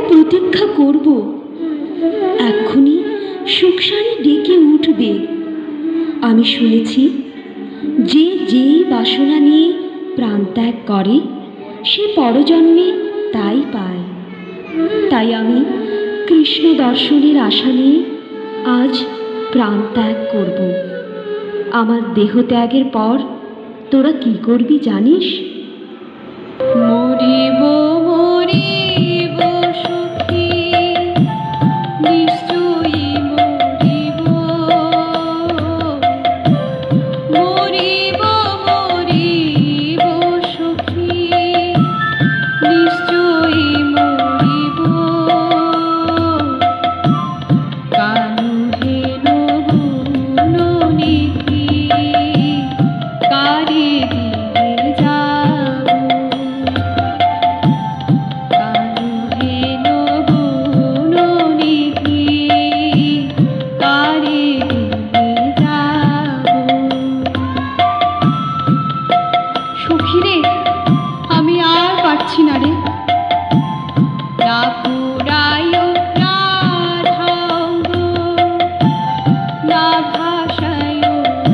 প্রতীক্ষা করব, এক্ষুনি সুখসারি ডেকে উঠবে। আমি শুনেছি যে যেই বাসনা নিয়ে প্রাণ ত্যাগ করে সে পরজন্মে তাই পায়। তাই আমি কৃষ্ণ দর্শনের আশা নিয়ে আজ প্রাণ ত্যাগ করব। আমার দেহ ত্যাগের পর তোরা কি করবি জানিস? মরিব মরিব সখী, নিশ্চয়ই মরিব। মরিব মরিব সখী, নিশ্চয়ই মরিব। কানু হেন গুণ নীতি কারি দিবে যাব। কানু হেন গুণ নীতি কারি দিবে যাব। সখীরে, আমি আর পারছি না রে। না পুরায় রাধাঙ্গ, না ভাষায়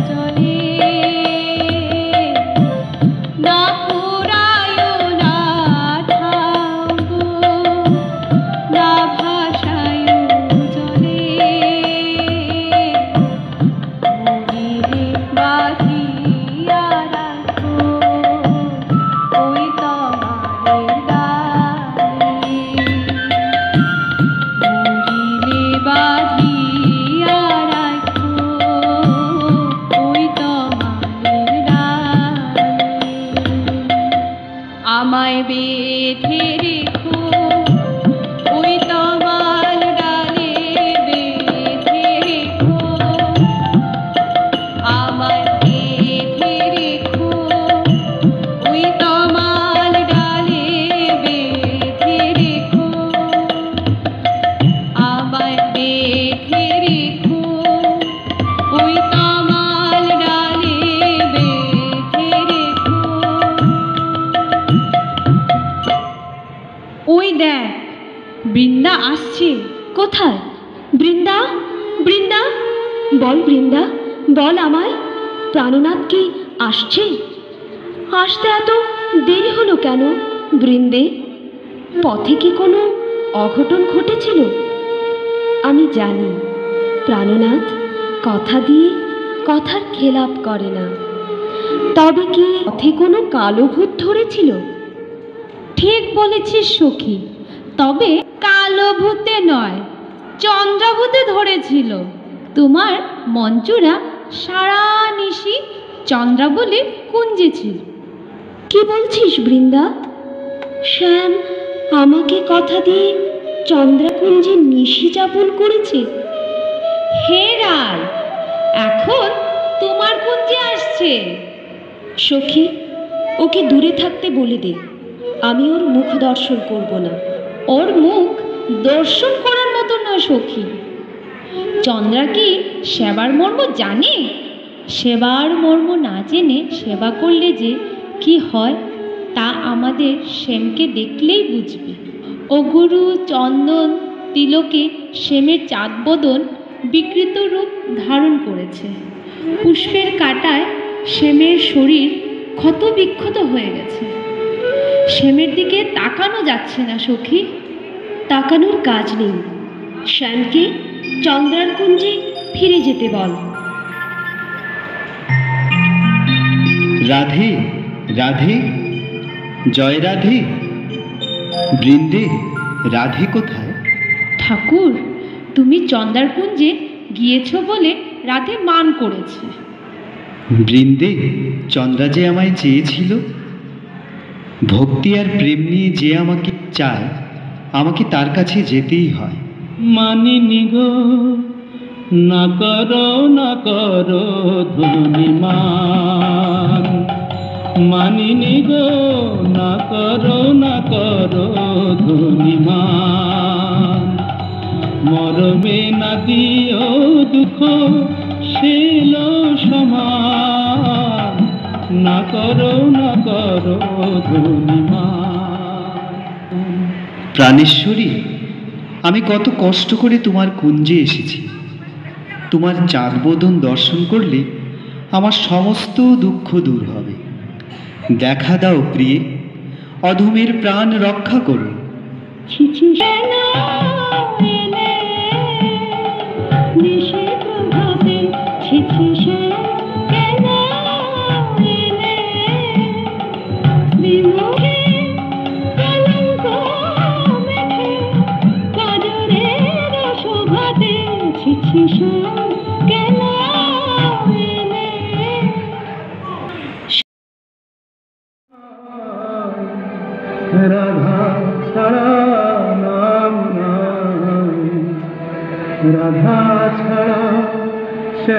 জলে। না পুরায় রাধাঙ্গ, না ভাষায় জলে। মরিলে বাঁধিয়া রাখো ওই তোমার ডালে। মরিলে বাঁধিয়া রাখো ওই তোমার ডালে। আমায় বেঁধে রেখো ওই তোমার ডালে, বেঁধে রেখো। আমায় বেঁধে রেখো ওই তোমার ডালে, বেঁধে রেখো। আমায় বেঁধে রেখো ওই তোমার ডালে, বেঁধে রেখো। ওই দেখ, বৃন্দা আসছে। কোথায়? বৃন্দা, বৃন্দা, বল বৃন্দা, বল আমায়, প্রাণনাথ কি আসছে? আসতে এত দেরি হলো কেন বৃন্দে? পথে কি কোনো অঘটন ঘটেছিল? আমি জানি প্রাণনাথ কথা দিয়ে কথার খেলাপ করে না। তবে কি পথে কোনো কালো ভূত ধরেছিল? ঠিক বলেছিস সখী, তবে কালো ভূতে নয়, চন্দ্রভূতে ধরেছিল। তোমার মঞ্চুরা সারা নিশি চন্দ্রাবলীর কুঞ্জে ছিল। কি বলছিস বৃন্দা? শ্যাম আমাকে কথা দিয়ে চন্দ্রাকুঞ্জে নিশি যাপন করেছে? হে রায়, এখন তোমার কুঞ্জে আসছে। সখী, ওকে দূরে থাকতে বলে দে। আমি ওর মুখ দর্শন করব না। ওর মুখ দর্শন করার মতো না সখী। চন্দ্রা কি সেবার মর্ম জানে? সেবার মর্ম না জেনে সেবা করলে যে কি হয় তা আমাদের শ্যামকে দেখলেই বুঝবে। অগুরু চন্দন তিলকে শ্যামের চাঁদবদন বিকৃত রূপ ধারণ করেছে। পুষ্পের কাঁটায় শ্যামের শরীর ক্ষত বিক্ষত হয়ে গেছে। শ্যামের দিকে তাকানো যাচ্ছে না সখী। তাকানোর কাজ নেই। শ্যামকে চন্দ্রার কুঞ্জে ফিরে যেতে বল। রাধে, রাধে, জয় রাধে। বৃন্দে, রাধে কোথায়? ঠাকুর, তুমি চন্দ্রার কুঞ্জে গিয়েছ বলে রাধে মান করেছে। বৃন্দে, চন্দ্রা যে আমায় চেয়েছিল। ভক্তি আর প্রেম নিয়ে যে আমাকে চায়, আমাকে তার কাছে যেতেই হয়। মানিনি গো, না করো না করো ধনিমান। মানিনি গো, না করো না করো ধনিমান। মরমে না দিও দুঃখ শিল সমান। না করো না করো ধনিমান। প্রাণেশ্বরী, আমি কত কষ্ট করে তোমার কুঞ্জে এসেছি। তোমার চাঁদবোধন দর্শন করলে আমার সমস্ত দুঃখ দূর হবে। দেখা দাও প্রিয়ে, অধমের প্রাণ রক্ষা করো। ছিছি কেন এলে নিশি প্রভাতে, ছিছি সে কেন এলে শ্রীমুখে কলঙ্ক মেখে কাজরের শোভাতে, ছিছি সে কেন এলে। রাধা ছাড়া নাম নাই, রাধা ছাড়া সে